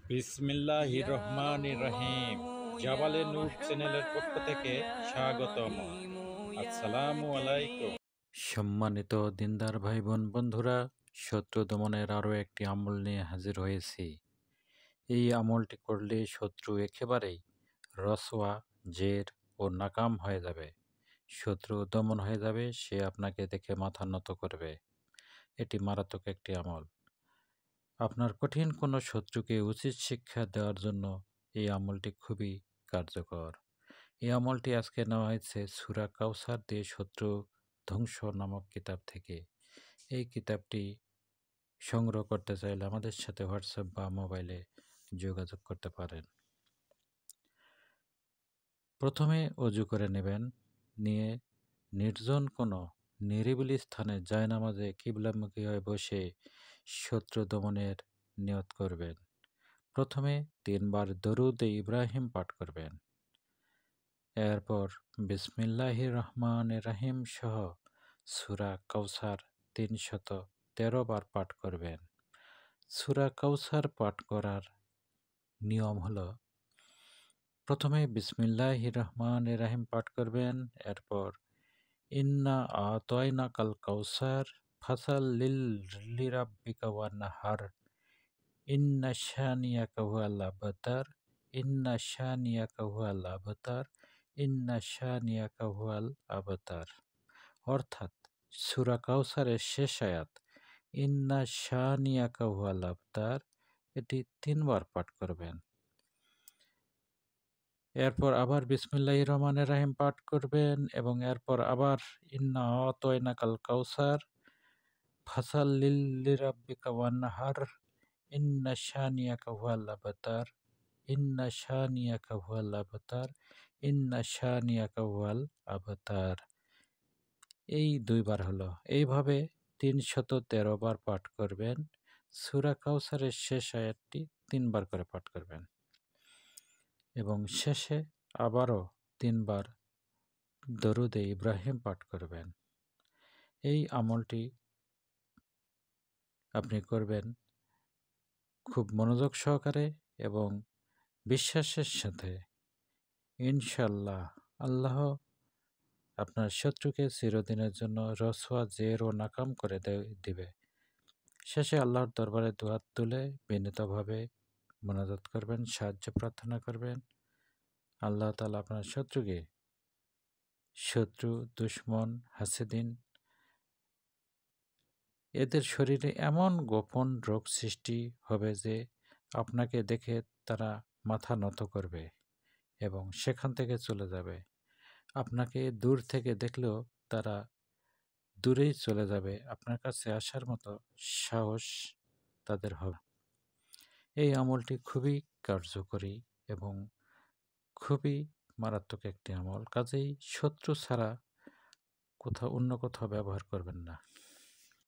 বিসমিল্লাহির রহমানির রহিম। জাবালে নূর চ্যানেলের পক্ষ থেকে স্বাগতম। আসসালামু আলাইকুম। সম্মানিত দিনদার ভাই বোন বন্ধুরা, শত্রু দমনের আরও একটি আমল নিয়ে হাজির হয়েছি। এই আমলটি করলে শত্রু একেবারেই রসওয়া, জের ও নাকাম হয়ে যাবে। শত্রু দমন হয়ে যাবে, সে আপনাকে দেখে মাথা নত করবে। এটি মারাত্মক একটি আমল। আপনার কঠিন কোনো শত্রুকে উচিত শিক্ষা দেওয়ার জন্য এই আমলটি খুবই কার্যকর। এই আমলটি আজকে নেওয়া হয়েছে সূরা কাউসার দিয়ে শত্রু ধ্বংস নামক কিতাব থেকে। এই কিতাবটি সংগ্রহ করতে চাইলে আমাদের সাথে হোয়াটসঅ্যাপ বা মোবাইলে যোগাযোগ করতে পারেন। প্রথমে অজু করে নেবেন, নিয়ে নির্জন কোনো নিরিবিলি স্থানে জায়নামাজে কিবলামুখী হয়ে বসে শত্রু দমনের নিয়ত করবেন। প্রথমে ৩ বার দরুদ ইব্রাহিম পাঠ করবেন। এরপর বিসমিল্লাহির রহমানির রহিম সহ সূরা কাউসার ৩১৩ বার পাঠ করবেন। সূরা কাউসার পাঠ করার নিয়ম হলো, প্রথমে বিসমিল্লাহির রহমানির রহিম পাঠ করবেন। এরপর ইন্না আতাইনাকাল কাউসার ফাসাল্লিল লিরাব্বিকা ওয়ানহার ইন্না শানিয়াকা হুয়াল আবতার ইন্না শানিয়াকা হুয়াল আবতার ইন্না শানিয়াকা হুয়াল আবতার। অর্থাৎ সূরা কাউসারের শেষ আয়াত ইন্না শানিয়াকা হুয়াল আবতার, এটি ৩ বার পাঠ করবেন। এরপর আবার বিসমিল্লাহির রহমানির রহিম পাঠ করবেন এবং এরপর আবার ইন্না আতাইনাকাল কাউসার ফাসাল্লিল লিরাব্বিকা ওয়ানহার ইন্না শানিয়াকা হুয়াল আবতার ইন্না শানিয়াকা হুয়াল আবতার ইন্না শানিয়াকা হুয়াল আবতার। এই ২ বার হলো। এইভাবে ৩১৩ বার পাঠ করবেন। সূরা কাউসারের শেষ আয়াতটি ৩ বার করে পাঠ করবেন এবং শেষে আবারও ৩ বার দরুদে ইব্রাহিম পাঠ করবেন। এই আমলটি আপনি করবেন খুব মনোযোগ সহকারে এবং বিশ্বাসের সাথে। ইনশাল্লাহ আল্লাহ আপনার শত্রুকে চিরদিনের জন্য রসওয়া, জের ও নাকাম করে দিবে। শেষে আল্লাহর দরবারে দুহাত তুলে বিনীতভাবে মোনাজাত করবেন, সাহায্য প্রার্থনা করবেন। আল্লাহ তাআলা আপনার শত্রু, দুশমন, হাসেদিন, এদের শরীরে এমন গোপন রোগ সৃষ্টি হবে যে আপনাকে দেখে তারা মাথা নত করবে এবং সেখান থেকে চলে যাবে। আপনাকে দূর থেকে দেখলেও তারা দূরেই চলে যাবে, আপনার কাছে আসার মতো সাহস তাদের হবে। এই আমলটি খুবই কার্যকরী এবং খুবই মারাত্মক একটি আমল। কাজেই শত্রু ছাড়া অন্য কোথাও ব্যবহার করবেন না।